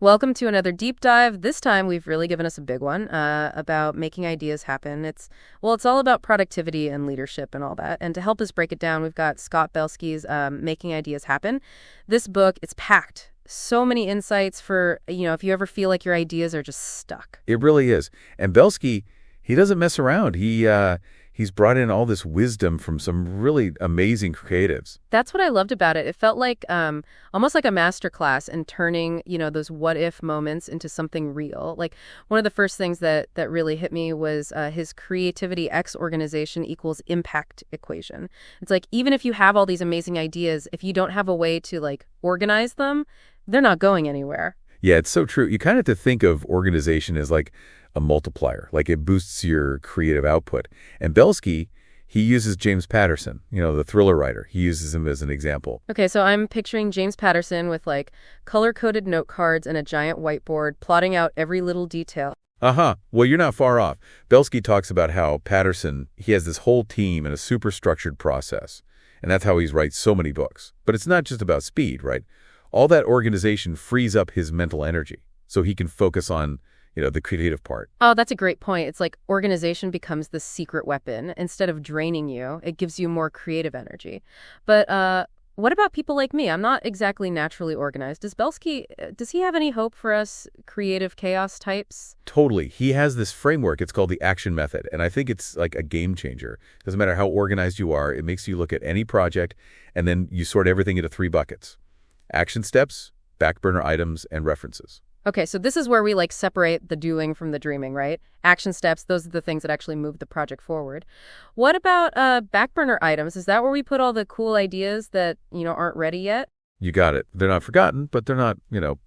Welcome to another deep dive. This time we've really given us a big one about making ideas happen. It's all about productivity and leadership and all that. And to help us break it down, we've got Scott Belsky's Making Ideas Happen. This book, it's packed. So many insights for, if you ever feel like your ideas are just stuck. It really is. And Belsky, he doesn't mess around. He's brought in all this wisdom from some really amazing creatives. That's what I loved about it. It felt like almost like a master class in turning, those what if moments into something real. Like one of the first things that really hit me was his creativity X organization equals impact equation. It's like even if you have all these amazing ideas, if you don't have a way to organize them, they're not going anywhere. Yeah, it's so true. You kind of have to think of organization as like a multiplier, like it boosts your creative output. And Belsky, he uses James Patterson, the thriller writer. He uses him as an example. Okay, so I'm picturing James Patterson with color-coded note cards and a giant whiteboard plotting out every little detail. Well, you're not far off. Belsky talks about how Patterson, he has this whole team and a super structured process. And that's how he's writes so many books. But it's not just about speed, right? All that organization frees up his mental energy so he can focus on the creative part. Oh, that's a great point. It's like organization becomes the secret weapon. Instead of draining you, it gives you more creative energy. But what about people like me? I'm not exactly naturally organized. Does he have any hope for us creative chaos types? Totally. He has this framework. It's called the action method. And I think it's like a game changer. Doesn't matter how organized you are. It makes you look at any project and then you sort everything into 3 buckets. Action steps, back burner items, and references. Okay, so this is where we separate the doing from the dreaming, right? Action steps, those are the things that actually move the project forward. What about back burner items? Is that where we put all the cool ideas that, aren't ready yet? You got it. They're not forgotten, but they're not,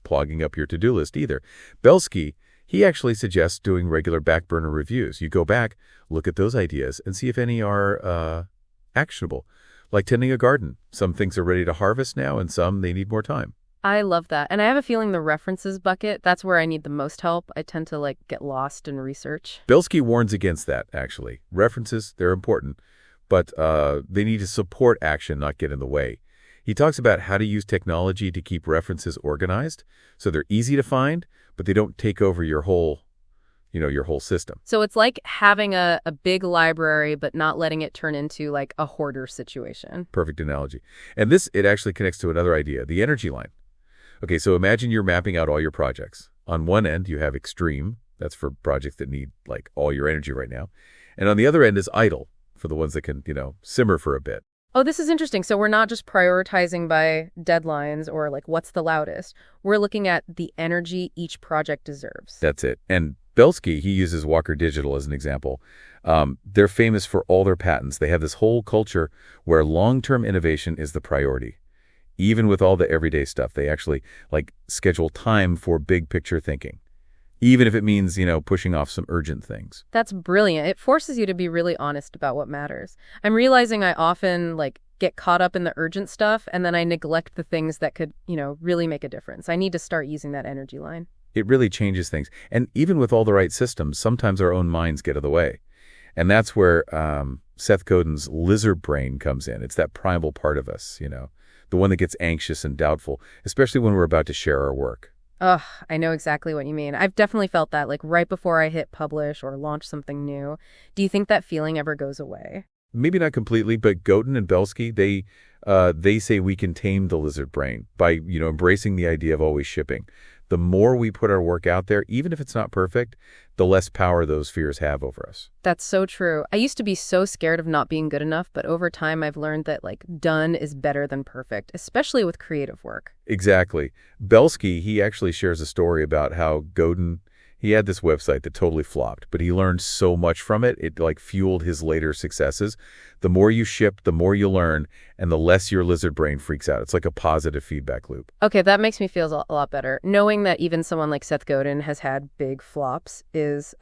clogging up your to-do list either. Belsky, he actually suggests doing regular back burner reviews. You go back, look at those ideas, and see if any are actionable. Like tending a garden. Some things are ready to harvest now, and some they need more time. I love that. And I have a feeling the references bucket, that's where I need the most help. I tend to get lost in research. Belsky warns against that, actually. References, they're important, but they need to support action, not get in the way. He talks about how to use technology to keep references organized so they're easy to find, but they don't take over your whole system. So it's like having a big library, but not letting it turn into a hoarder situation. Perfect analogy. And it actually connects to another idea, the energy line. Okay, so imagine you're mapping out all your projects. On one end, you have extreme. That's for projects that need all your energy right now. And on the other end is idle for the ones that can, simmer for a bit. Oh, this is interesting. So we're not just prioritizing by deadlines or what's the loudest. We're looking at the energy each project deserves. That's it. And Belsky, he uses Walker Digital as an example. They're famous for all their patents. They have this whole culture where long-term innovation is the priority. Even with all the everyday stuff, they actually schedule time for big picture thinking, even if it means, pushing off some urgent things. That's brilliant. It forces you to be really honest about what matters. I'm realizing I often get caught up in the urgent stuff and then I neglect the things that could, really make a difference. I need to start using that energy line. It really changes things. And even with all the right systems, sometimes our own minds get in the way. And that's where Seth Godin's lizard brain comes in. It's that primal part of us, the one that gets anxious and doubtful, especially when we're about to share our work. Ugh, I know exactly what you mean. I've definitely felt that, right before I hit publish or launch something new. Do you think that feeling ever goes away? Maybe not completely, but Godin and Belsky, they say we can tame the lizard brain by, embracing the idea of always shipping. The more we put our work out there, even if it's not perfect, the less power those fears have over us. That's so true. I used to be so scared of not being good enough, but over time I've learned that done is better than perfect, especially with creative work. Exactly. Belsky, he actually shares a story about how Godin, he had this website that totally flopped, but he learned so much from it. It fueled his later successes. The more you ship, the more you learn, and the less your lizard brain freaks out. It's like a positive feedback loop. Okay, that makes me feel a lot better. Knowing that even someone like Seth Godin has had big flops is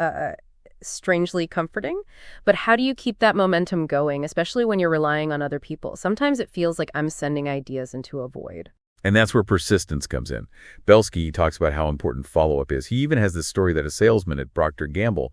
strangely comforting. But how do you keep that momentum going, especially when you're relying on other people? Sometimes it feels like I'm sending ideas into a void. And that's where persistence comes in. Belsky talks about how important follow-up is. He even has this story that a salesman at Procter & Gamble,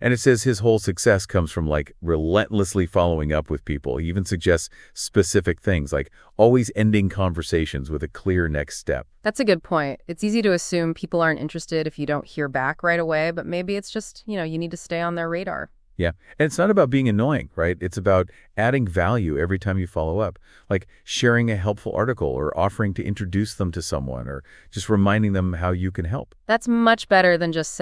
And it says his whole success comes from like relentlessly following up with people. He even suggests specific things like always ending conversations with a clear next step. That's a good point. It's easy to assume people aren't interested if you don't hear back right away, but maybe it's just, you need to stay on their radar. Yeah. And it's not about being annoying, right? It's about adding value every time you follow up, like sharing a helpful article or offering to introduce them to someone or just reminding them how you can help. That's much better than just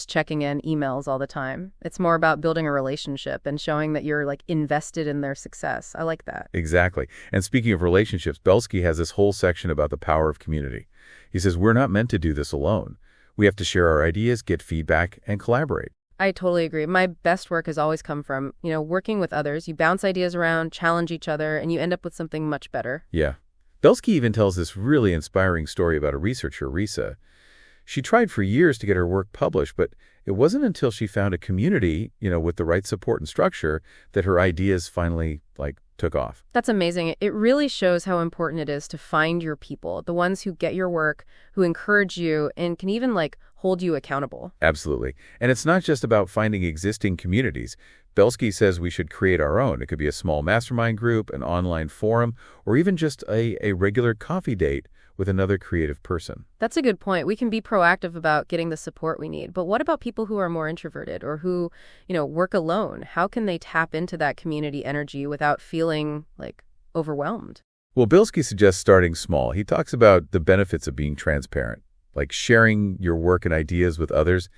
checking in emails all the time. It's more about building a relationship and showing that you're like invested in their success. I like that. Exactly. And speaking of relationships, Belsky has this whole section about the power of community. He says, we're not meant to do this alone. We have to share our ideas, get feedback, and collaborate. I totally agree. My best work has always come from, working with others. You bounce ideas around, challenge each other, and you end up with something much better. Yeah. Belsky even tells this really inspiring story about a researcher, Risa. She tried for years to get her work published, but it wasn't until she found a community, with the right support and structure that her ideas finally, took off. That's amazing. It really shows how important it is to find your people, the ones who get your work, who encourage you, and can even, hold you accountable. Absolutely. And it's not just about finding existing communities. Belsky says we should create our own. It could be a small mastermind group, an online forum, or even just a regular coffee date with another creative person. That's a good point. We can be proactive about getting the support we need. But what about people who are more introverted or who, work alone? How can they tap into that community energy without feeling, overwhelmed? Well, Belsky suggests starting small. He talks about the benefits of being transparent, like sharing your work and ideas with others,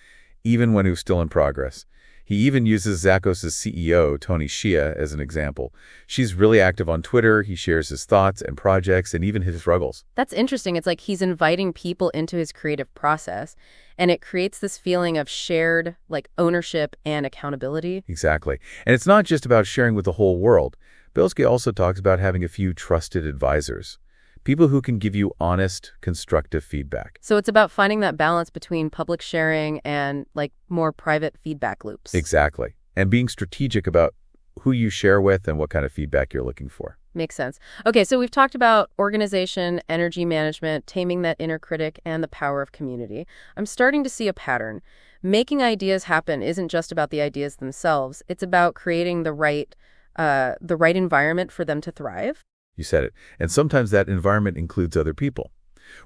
even when it's still in progress. He even uses Zappos' CEO, Tony Shia, as an example. She's really active on Twitter. He shares his thoughts and projects and even his struggles. That's interesting. It's like he's inviting people into his creative process, and it creates this feeling of shared, ownership and accountability. Exactly. And it's not just about sharing with the whole world. Belsky also talks about having a few trusted advisors. People who can give you honest, constructive feedback. So it's about finding that balance between public sharing and more private feedback loops. Exactly. And being strategic about who you share with and what kind of feedback you're looking for. Makes sense. Okay, so we've talked about organization, energy management, taming that inner critic, and the power of community. I'm starting to see a pattern. Making ideas happen isn't just about the ideas themselves. It's about creating the right environment for them to thrive. You said it. And sometimes that environment includes other people,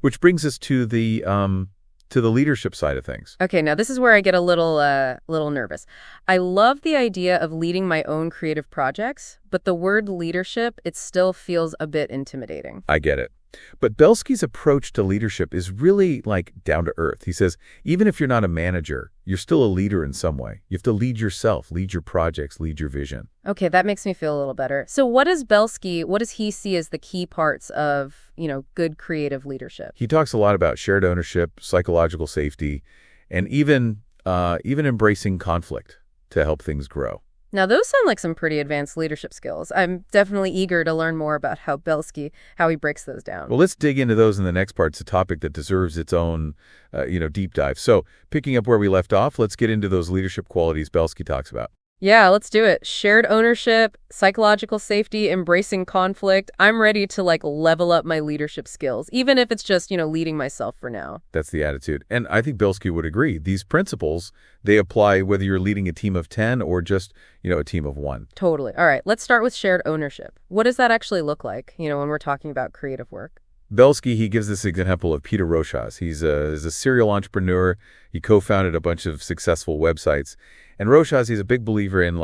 which brings us to the leadership side of things. Okay, now this is where I get a little nervous. I love the idea of leading my own creative projects, but the word leadership, it still feels a bit intimidating. I get it. But Belsky's approach to leadership is really down to earth. He says, even if you're not a manager, you're still a leader in some way. You have to lead yourself, lead your projects, lead your vision. Okay, that makes me feel a little better. So what does he see as the key parts of, good creative leadership? He talks a lot about shared ownership, psychological safety, and even embracing conflict to help things grow. Now, those sound like some pretty advanced leadership skills. I'm definitely eager to learn more about how he breaks those down. Well, let's dig into those in the next part. It's a topic that deserves its own, deep dive. So picking up where we left off, let's get into those leadership qualities Belsky talks about. Yeah, let's do it. Shared ownership, psychological safety, embracing conflict. I'm ready to level up my leadership skills, even if it's just, leading myself for now. That's the attitude. And I think Belsky would agree. These principles, they apply whether you're leading a team of 10 or just, a team of 1. Totally. All right, let's start with shared ownership. What does that actually look like, when we're talking about creative work? Belsky, he gives this example of Peter Rochas. He's a serial entrepreneur. He co-founded a bunch of successful websites. And Rochas, he's a big believer in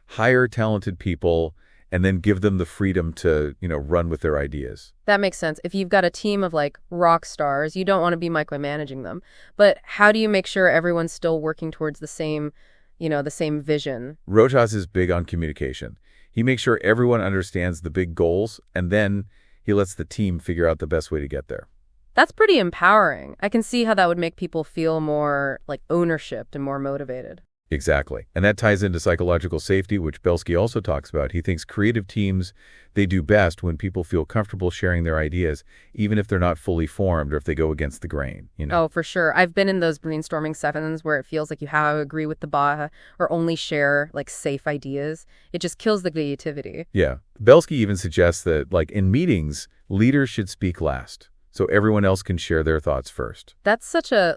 hire talented people and then give them the freedom to, run with their ideas. That makes sense. If you've got a team of rock stars, you don't want to be micromanaging them. But how do you make sure everyone's still working towards the same vision? Rochas is big on communication. He makes sure everyone understands the big goals, and then he lets the team figure out the best way to get there. That's pretty empowering. I can see how that would make people feel more ownership and more motivated. Exactly. And that ties into psychological safety, which Belsky also talks about. He thinks creative teams, they do best when people feel comfortable sharing their ideas, even if they're not fully formed or if they go against the grain. Oh, for sure. I've been in those brainstorming sessions where it feels like you have to agree with the boss or only share safe ideas. It just kills the creativity. Yeah. Belsky even suggests that in meetings, leaders should speak last. so everyone else can share their thoughts first. That's such a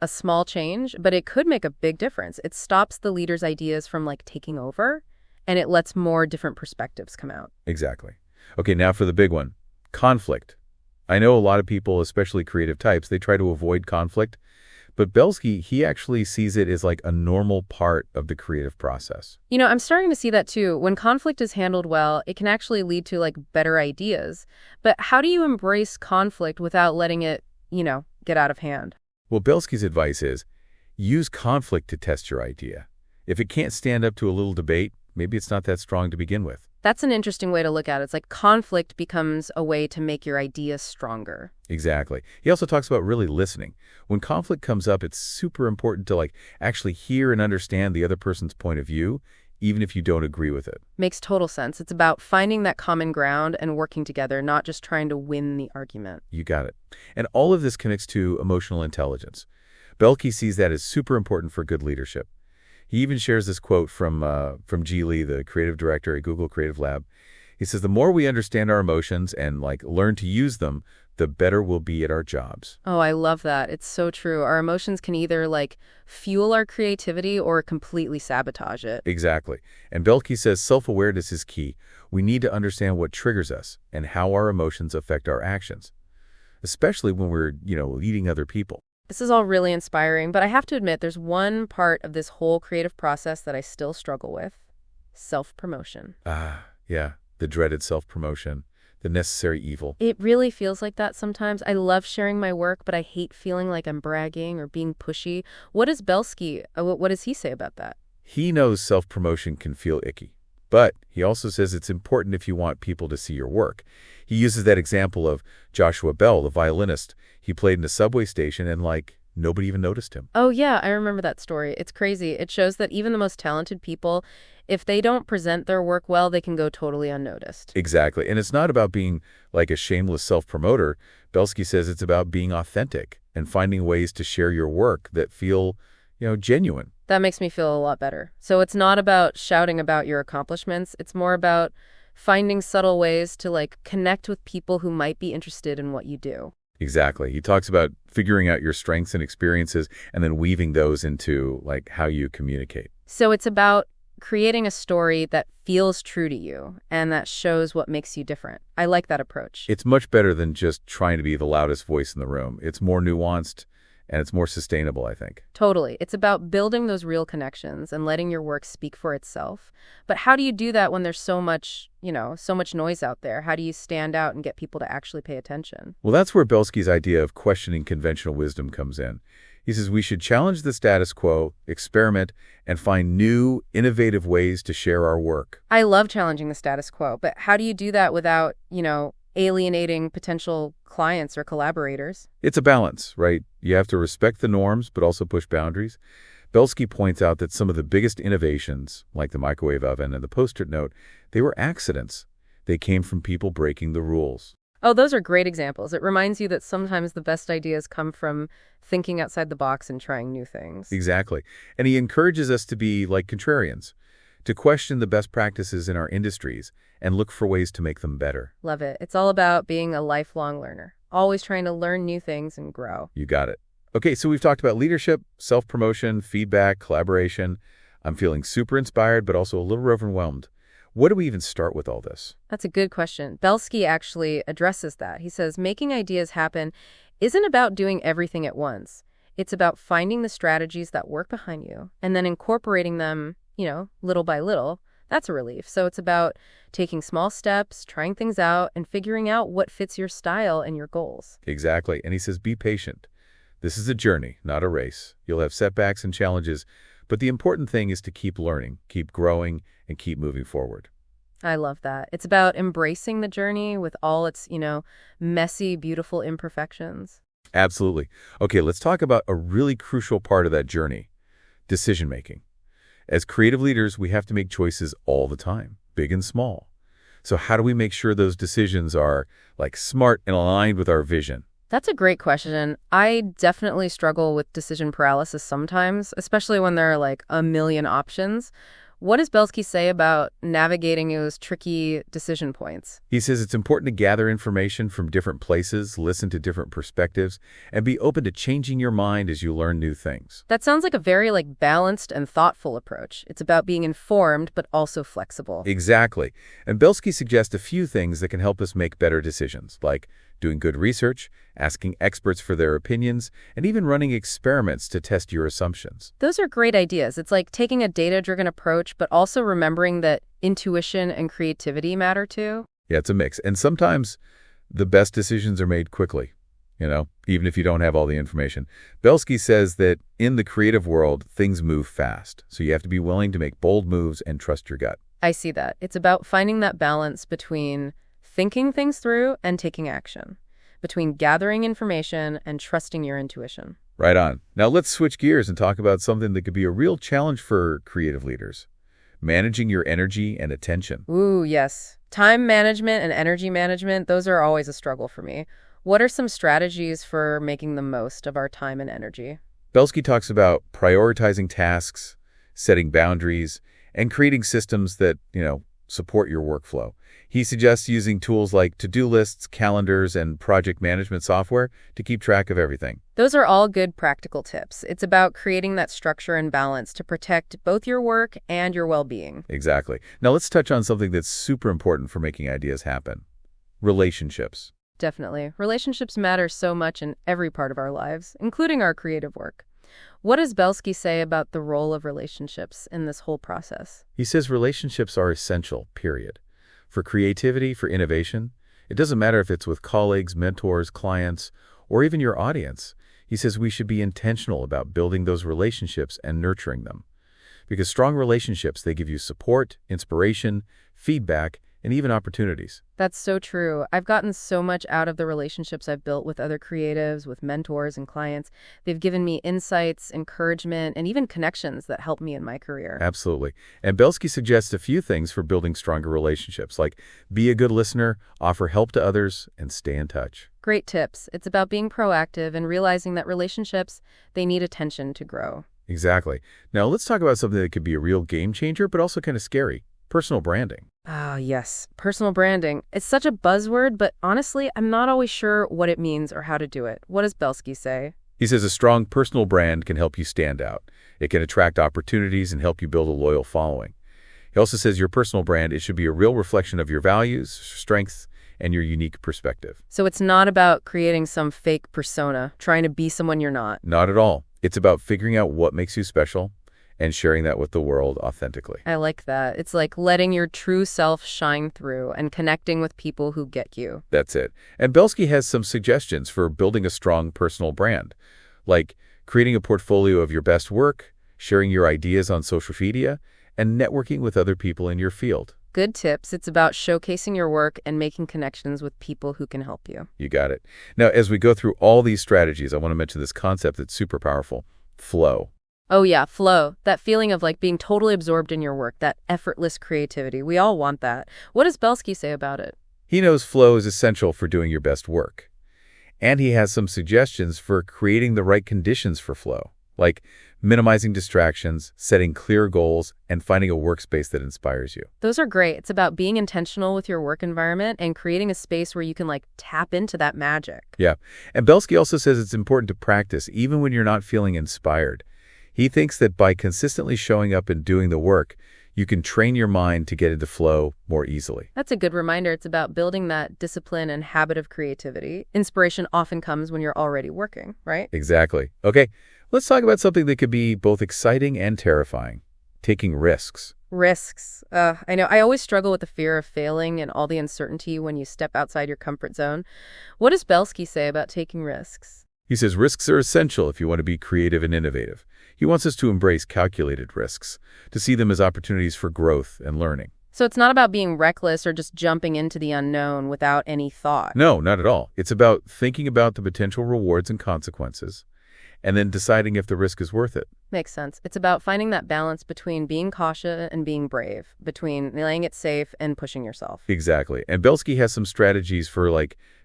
small change, but it could make a big difference. It stops the leader's ideas from taking over, and it lets more different perspectives come out. Exactly. Okay, now for the big one, conflict. I know a lot of people, especially creative types, they try to avoid conflict, but Belsky, he actually sees it as a normal part of the creative process. I'm starting to see that too. When conflict is handled well, it can actually lead to better ideas. But how do you embrace conflict without letting it, get out of hand? Well, Belsky's advice is, use conflict to test your idea. If it can't stand up to a little debate, maybe it's not that strong to begin with. That's an interesting way to look at it. It's like conflict becomes a way to make your idea stronger. Exactly. He also talks about really listening. When conflict comes up, it's super important to actually hear and understand the other person's point of view, even if you don't agree with it. Makes total sense. It's about finding that common ground and working together, not just trying to win the argument. You got it. And all of this connects to emotional intelligence. Belsky sees that as super important for good leadership. He even shares this quote from G. Lee, the creative director at Google Creative Lab. He says, the more we understand our emotions and learn to use them, the better we'll be at our jobs. Oh, I love that. It's so true. Our emotions can either fuel our creativity or completely sabotage it. Exactly. And Belsky says self-awareness is key. We need to understand what triggers us and how our emotions affect our actions, especially when we're, leading other people. This is all really inspiring, but I have to admit there's one part of this whole creative process that I still struggle with: self-promotion. Yeah, the dreaded self-promotion, the necessary evil. It really feels like that sometimes. I love sharing my work, but I hate feeling like I'm bragging or being pushy. What does Belsky, what does he say about that? He knows self-promotion can feel icky, but he also says it's important if you want people to see your work. He uses that example of Joshua Bell, the violinist. He played in a subway station and nobody even noticed him. Oh yeah, I remember that story. It's crazy. It shows that even the most talented people, if they don't present their work well, they can go totally unnoticed. Exactly. And it's not about being a shameless self-promoter. Belsky says it's about being authentic and finding ways to share your work that feel, genuine. That makes me feel a lot better. So it's not about shouting about your accomplishments. It's more about finding subtle ways to connect with people who might be interested in what you do. Exactly. He talks about figuring out your strengths and experiences and then weaving those into how you communicate. So it's about creating a story that feels true to you and that shows what makes you different. I like that approach. It's much better than just trying to be the loudest voice in the room. It's more nuanced and it's more sustainable, I think. Totally. It's about building those real connections and letting your work speak for itself. But how do you do that when there's so much noise out there? How do you stand out and get people to actually pay attention? Well, that's where Belsky's idea of questioning conventional wisdom comes in. He says we should challenge the status quo, experiment, and find new, innovative ways to share our work. I love challenging the status quo, but how do you do that without, alienating potential clients or collaborators? It's a balance, right? You have to respect the norms, but also push boundaries. Belsky points out that some of the biggest innovations, like the microwave oven and the Post-it note, they were accidents. They came from people breaking the rules. Oh, those are great examples. It reminds you that sometimes the best ideas come from thinking outside the box and trying new things. Exactly. And he encourages us to be like contrarians, to question the best practices in our industries and look for ways to make them better. Love it. It's all about being a lifelong learner, always trying to learn new things and grow. You got it. Okay, so we've talked about leadership, self-promotion, feedback, collaboration. I'm feeling super inspired, but also a little overwhelmed. Where do we even start with all this? That's a good question. Belsky actually addresses that. He says making ideas happen isn't about doing everything at once. It's about finding the strategies that work behind you and then incorporating them, little by little. That's a relief. So it's about taking small steps, trying things out, and figuring out what fits your style and your goals. Exactly. And he says, be patient. This is a journey, not a race. You'll have setbacks and challenges, but the important thing is to keep learning, keep growing, and keep moving forward. I love that. It's about embracing the journey with all its, messy, beautiful imperfections. Absolutely. Okay, let's talk about a really crucial part of that journey, decision-making. As creative leaders, we have to make choices all the time, big and small. So how do we make sure those decisions are smart and aligned with our vision? That's a great question. I definitely struggle with decision paralysis sometimes, especially when there are a million options. What does Belsky say about navigating those tricky decision points? He says it's important to gather information from different places, listen to different perspectives, and be open to changing your mind as you learn new things. That sounds like a very balanced and thoughtful approach. It's about being informed but also flexible. Exactly. And Belsky suggests a few things that can help us make better decisions, like doing good research, asking experts for their opinions, and even running experiments to test your assumptions. Those are great ideas. It's like taking a data-driven approach, but also remembering that intuition and creativity matter too. Yeah, it's a mix. And sometimes the best decisions are made quickly, even if you don't have all the information. Belsky says that in the creative world, things move fast. So you have to be willing to make bold moves and trust your gut. I see that. It's about finding that balance between thinking things through and taking action, between gathering information and trusting your intuition. Right on. Now let's switch gears and talk about something that could be a real challenge for creative leaders: managing your energy and attention. Ooh, yes. Time management and energy management, those are always a struggle for me. What are some strategies for making the most of our time and energy? Belsky talks about prioritizing tasks, setting boundaries, and creating systems that, support your workflow. He suggests using tools like to-do lists, calendars, and project management software to keep track of everything. Those are all good practical tips. It's about creating that structure and balance to protect both your work and your well-being. Exactly. Now let's touch on something that's super important for making ideas happen: relationships. Definitely. Relationships matter so much in every part of our lives, including our creative work. What does Belsky say about the role of relationships in this whole process? He says relationships are essential, period. For creativity, for innovation, it doesn't matter if it's with colleagues, mentors, clients, or even your audience. He says we should be intentional about building those relationships and nurturing them. Because strong relationships, they give you support, inspiration, feedback, and even opportunities. That's so true. I've gotten so much out of the relationships I've built with other creatives, with mentors and clients. They've given me insights, encouragement, and even connections that help me in my career. Absolutely. And Belsky suggests a few things for building stronger relationships, like be a good listener, offer help to others, and stay in touch. Great tips. It's about being proactive and realizing that relationships, they need attention to grow. Exactly. Now let's talk about something that could be a real game changer, but also kind of scary: personal branding. Ah, yes. Personal branding. It's such a buzzword, but honestly, I'm not always sure what it means or how to do it. What does Belsky say? He says a strong personal brand can help you stand out. It can attract opportunities and help you build a loyal following. He also says your personal brand, it should be a real reflection of your values, strengths, and your unique perspective. So it's not about creating some fake persona, trying to be someone you're not. Not at all. It's about figuring out what makes you special and sharing that with the world authentically. I like that. It's like letting your true self shine through and connecting with people who get you. That's it. And Belsky has some suggestions for building a strong personal brand, like creating a portfolio of your best work, sharing your ideas on social media, and networking with other people in your field. Good tips. It's about showcasing your work and making connections with people who can help you. You got it. Now, as we go through all these strategies, I want to mention this concept that's super powerful: flow. Oh yeah, flow. That feeling of being totally absorbed in your work, that effortless creativity. We all want that. What does Belsky say about it? He knows flow is essential for doing your best work. And he has some suggestions for creating the right conditions for flow, like minimizing distractions, setting clear goals, and finding a workspace that inspires you. Those are great. It's about being intentional with your work environment and creating a space where you can tap into that magic. Yeah. And Belsky also says it's important to practice even when you're not feeling inspired. He thinks that by consistently showing up and doing the work, you can train your mind to get into flow more easily. That's a good reminder. It's about building that discipline and habit of creativity. Inspiration often comes when you're already working, right? Exactly. Okay, let's talk about something that could be both exciting and terrifying: taking risks. Risks. I know. I always struggle with the fear of failing and all the uncertainty when you step outside your comfort zone. What does Belsky say about taking risks? He says risks are essential if you want to be creative and innovative. He wants us to embrace calculated risks, to see them as opportunities for growth and learning. So it's not about being reckless or just jumping into the unknown without any thought. No, not at all. It's about thinking about the potential rewards and consequences, and then deciding if the risk is worth it. Makes sense. It's about finding that balance between being cautious and being brave, between playing it safe and pushing yourself. Exactly. And Belsky has some strategies for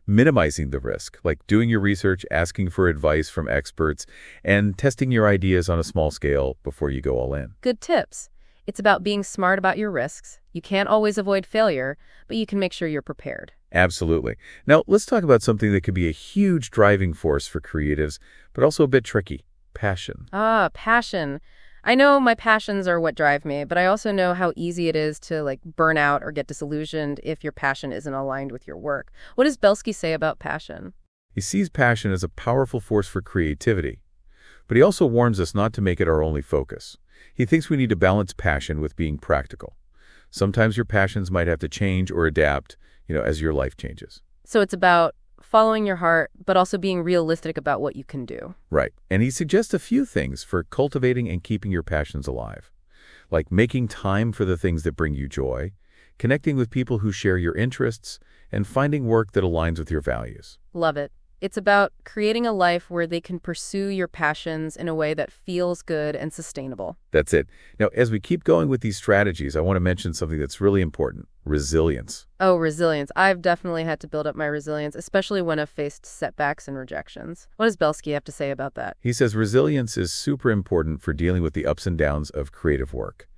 minimizing the risk, like doing your research, asking for advice from experts, and testing your ideas on a small scale before you go all in. Good tips. It's about being smart about your risks. You can't always avoid failure, but you can make sure you're prepared. Absolutely. Now, let's talk about something that could be a huge driving force for creatives, but also a bit tricky: passion. Ah, passion. I know my passions are what drive me, but I also know how easy it is to burn out or get disillusioned if your passion isn't aligned with your work. What does Belsky say about passion? He sees passion as a powerful force for creativity, but he also warns us not to make it our only focus. He thinks we need to balance passion with being practical. Sometimes your passions might have to change or adapt, as your life changes. So it's about following your heart, but also being realistic about what you can do. Right. And he suggests a few things for cultivating and keeping your passions alive, like making time for the things that bring you joy, connecting with people who share your interests, and finding work that aligns with your values. Love it. It's about creating a life where they can pursue your passions in a way that feels good and sustainable. That's it. Now, as we keep going with these strategies, I want to mention something that's really important: resilience. Oh, resilience. I've definitely had to build up my resilience, especially when I've faced setbacks and rejections. What does Belsky have to say about that? He says resilience is super important for dealing with the ups and downs of creative work.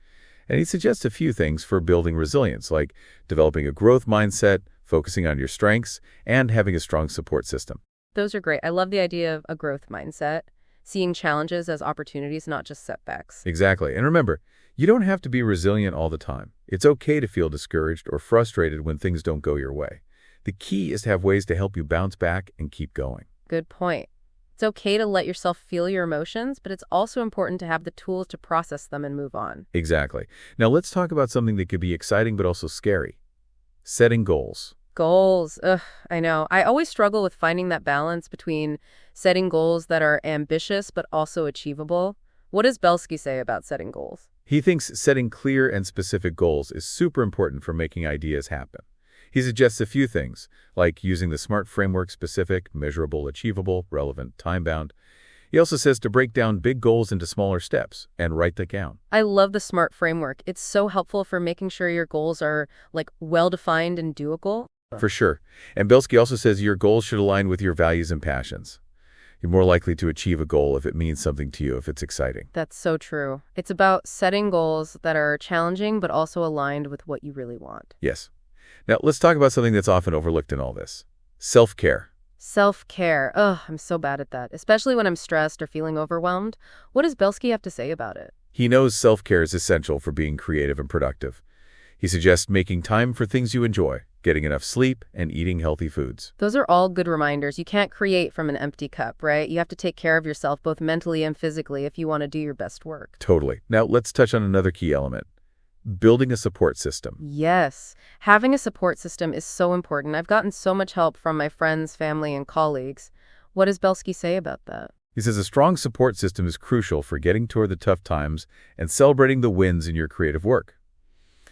And he suggests a few things for building resilience, like developing a growth mindset, focusing on your strengths, and having a strong support system. Those are great. I love the idea of a growth mindset, seeing challenges as opportunities, not just setbacks. Exactly. And remember, you don't have to be resilient all the time. It's okay to feel discouraged or frustrated when things don't go your way. The key is to have ways to help you bounce back and keep going. Good point. It's okay to let yourself feel your emotions, but it's also important to have the tools to process them and move on. Exactly. Now let's talk about something that could be exciting but also scary: setting goals. Goals. Ugh, I know. I always struggle with finding that balance between setting goals that are ambitious but also achievable. What does Belsky say about setting goals? He thinks setting clear and specific goals is super important for making ideas happen. He suggests a few things, like using the SMART framework: specific, measurable, achievable, relevant, time-bound. He also says to break down big goals into smaller steps and write them down. I love the SMART framework. It's so helpful for making sure your goals are well-defined and doable. For sure. And Belsky also says your goals should align with your values and passions. You're more likely to achieve a goal if it means something to you, if it's exciting. That's so true. It's about setting goals that are challenging but also aligned with what you really want. Yes. Now, let's talk about something that's often overlooked in all this: self-care. Self-care. Ugh, I'm so bad at that, especially when I'm stressed or feeling overwhelmed. What does Belsky have to say about it? He knows self-care is essential for being creative and productive. He suggests making time for things you enjoy, getting enough sleep, and eating healthy foods. Those are all good reminders. You can't create from an empty cup, right? You have to take care of yourself both mentally and physically if you want to do your best work. Totally. Now, let's touch on another key element: building a support system. Yes. Having a support system is so important. I've gotten so much help from my friends, family, and colleagues. What does Belsky say about that? He says a strong support system is crucial for getting toward the tough times and celebrating the wins in your creative work.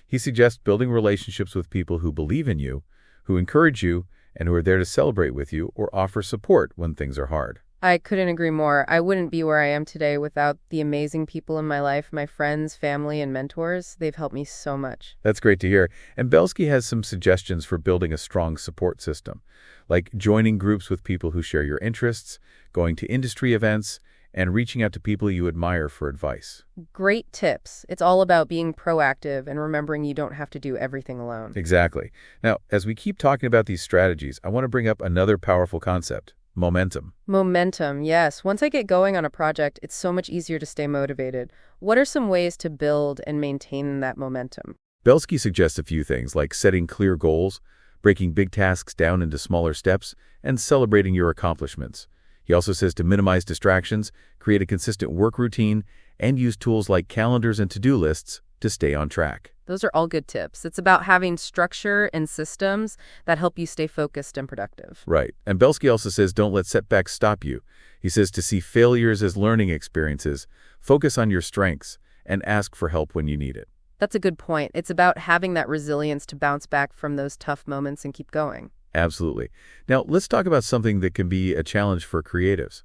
He suggests building relationships with people who believe in you, who encourage you, and who are there to celebrate with you or offer support when things are hard. I couldn't agree more. I wouldn't be where I am today without the amazing people in my life, my friends, family, and mentors. They've helped me so much. That's great to hear. And Belsky has some suggestions for building a strong support system, like joining groups with people who share your interests, going to industry events, and reaching out to people you admire for advice. Great tips. It's all about being proactive and remembering you don't have to do everything alone. Exactly. Now, as we keep talking about these strategies, I want to bring up another powerful concept: momentum. Momentum, yes. Once I get going on a project, it's so much easier to stay motivated. What are some ways to build and maintain that momentum? Belsky suggests a few things, like setting clear goals, breaking big tasks down into smaller steps, and celebrating your accomplishments. He also says to minimize distractions, create a consistent work routine, and use tools like calendars and to-do lists to stay on track. Those are all good tips. It's about having structure and systems that help you stay focused and productive. Right. And Belsky also says don't let setbacks stop you. He says to see failures as learning experiences, focus on your strengths, and ask for help when you need it. That's a good point. It's about having that resilience to bounce back from those tough moments and keep going. Absolutely. Now, let's talk about something that can be a challenge for creatives: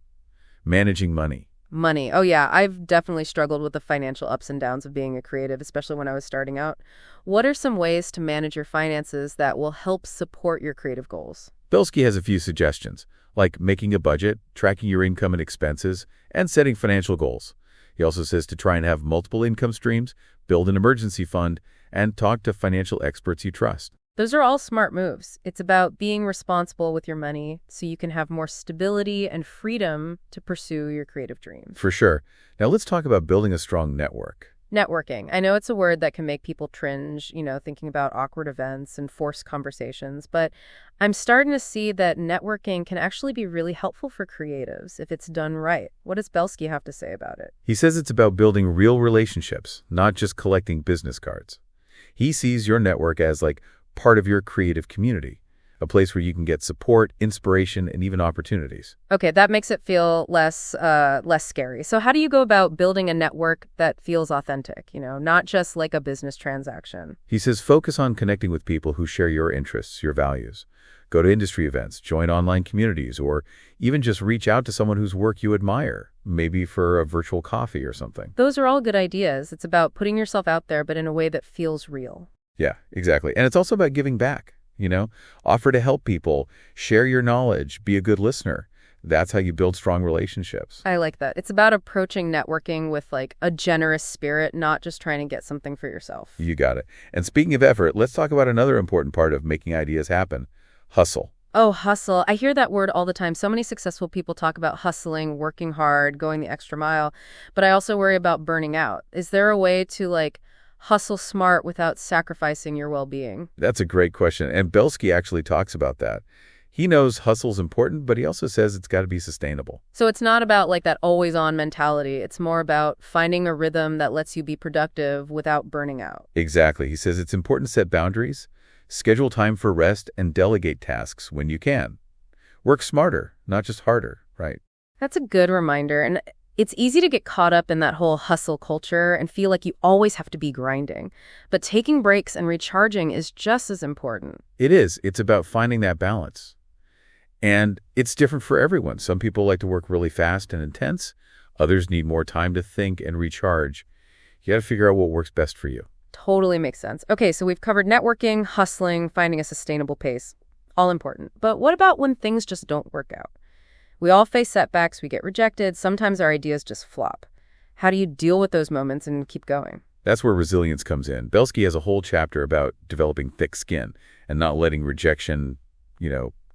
managing money. Money. Oh, yeah. I've definitely struggled with the financial ups and downs of being a creative, especially when I was starting out. What are some ways to manage your finances that will help support your creative goals? Belsky has a few suggestions, like making a budget, tracking your income and expenses, and setting financial goals. He also says to try and have multiple income streams, build an emergency fund, and talk to financial experts you trust. Those are all smart moves. It's about being responsible with your money so you can have more stability and freedom to pursue your creative dreams. For sure. Now let's talk about building a strong network. Networking. I know it's a word that can make people cringe, thinking about awkward events and forced conversations, but I'm starting to see that networking can actually be really helpful for creatives if it's done right. What does Belsky have to say about it? He says it's about building real relationships, not just collecting business cards. He sees your network as like part of your creative community, a place where you can get support, inspiration, and even opportunities. Okay, that makes it feel less scary. So how do you go about building a network that feels authentic, not just like a business transaction? He says focus on connecting with people who share your interests, your values. Go to industry events, join online communities, or even just reach out to someone whose work you admire, maybe for a virtual coffee or something. Those are all good ideas. It's about putting yourself out there, but in a way that feels real. Yeah, exactly. And it's also about giving back, Offer to help people, share your knowledge, be a good listener. That's how you build strong relationships. I like that. It's about approaching networking with like a generous spirit, not just trying to get something for yourself. You got it. And speaking of effort, let's talk about another important part of making ideas happen. Hustle. Oh, hustle. I hear that word all the time. So many successful people talk about hustling, working hard, going the extra mile. But I also worry about burning out. Is there a way to hustle smart without sacrificing your well-being? That's a great question. And Belsky actually talks about that. He knows hustle's important, but he also says it's got to be sustainable. So it's not about that always-on mentality. It's more about finding a rhythm that lets you be productive without burning out. Exactly. He says it's important to set boundaries, schedule time for rest, and delegate tasks when you can. Work smarter, not just harder, right? That's a good reminder. And it's easy to get caught up in that whole hustle culture and feel like you always have to be grinding. But taking breaks and recharging is just as important. It is. It's about finding that balance. And it's different for everyone. Some people like to work really fast and intense. Others need more time to think and recharge. You got to figure out what works best for you. Totally makes sense. Okay, so we've covered networking, hustling, finding a sustainable pace. All important. But what about when things just don't work out? We all face setbacks, we get rejected, sometimes our ideas just flop. How do you deal with those moments and keep going? That's where resilience comes in. Belsky has a whole chapter about developing thick skin and not letting rejection,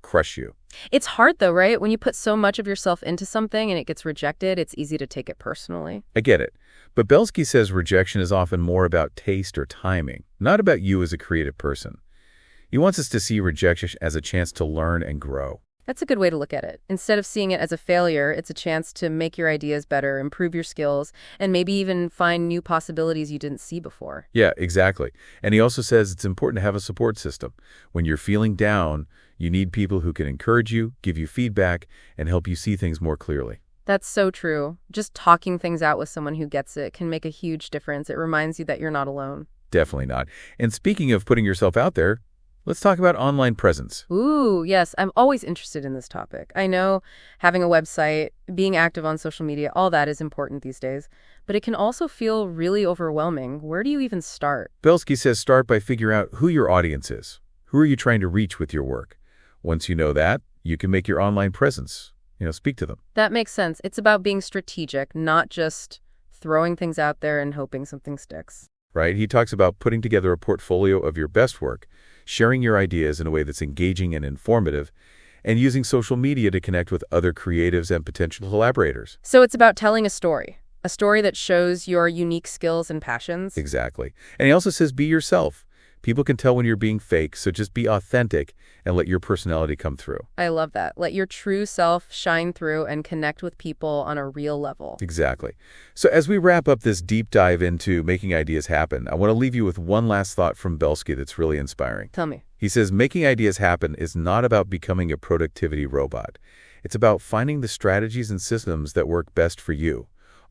crush you. It's hard though, right? When you put so much of yourself into something and it gets rejected, it's easy to take it personally. I get it. But Belsky says rejection is often more about taste or timing, not about you as a creative person. He wants us to see rejection as a chance to learn and grow. That's a good way to look at it. Instead of seeing it as a failure, it's a chance to make your ideas better, improve your skills, and maybe even find new possibilities you didn't see before. Yeah, exactly. And he also says it's important to have a support system. When you're feeling down, you need people who can encourage you, give you feedback, and help you see things more clearly. That's so true. Just talking things out with someone who gets it can make a huge difference. It reminds you that you're not alone. Definitely not. And speaking of putting yourself out there, let's talk about online presence. Ooh, yes. I'm always interested in this topic. I know having a website, being active on social media, all that is important these days. But it can also feel really overwhelming. Where do you even start? Belsky says start by figuring out who your audience is. Who are you trying to reach with your work? Once you know that, you can make your online presence, speak to them. That makes sense. It's about being strategic, not just throwing things out there and hoping something sticks. Right? He talks about putting together a portfolio of your best work, sharing your ideas in a way that's engaging and informative, and using social media to connect with other creatives and potential collaborators. So it's about telling a story that shows your unique skills and passions. Exactly. And he also says be yourself. People can tell when you're being fake, so just be authentic and let your personality come through. I love that. Let your true self shine through and connect with people on a real level. Exactly. So as we wrap up this deep dive into making ideas happen, I want to leave you with one last thought from Belsky that's really inspiring. Tell me. He says making ideas happen is not about becoming a productivity robot. It's about finding the strategies and systems that work best for you,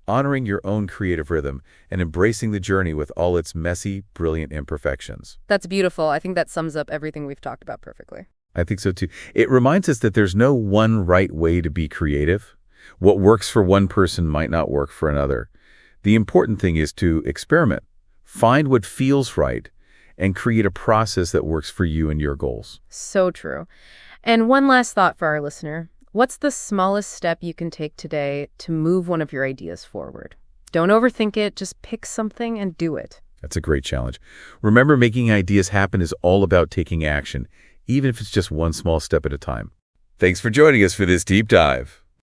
honoring your own creative rhythm, and embracing the journey with all its messy, brilliant imperfections. That's beautiful. I think that sums up everything we've talked about perfectly. I think so too. It reminds us that there's no one right way to be creative. What works for one person might not work for another. The important thing is to experiment, find what feels right, and create a process that works for you and your goals. So true. And one last thought for our listener. What's the smallest step you can take today to move one of your ideas forward? Don't overthink it. Just pick something and do it. That's a great challenge. Remember, making ideas happen is all about taking action, even if it's just one small step at a time. Thanks for joining us for this deep dive.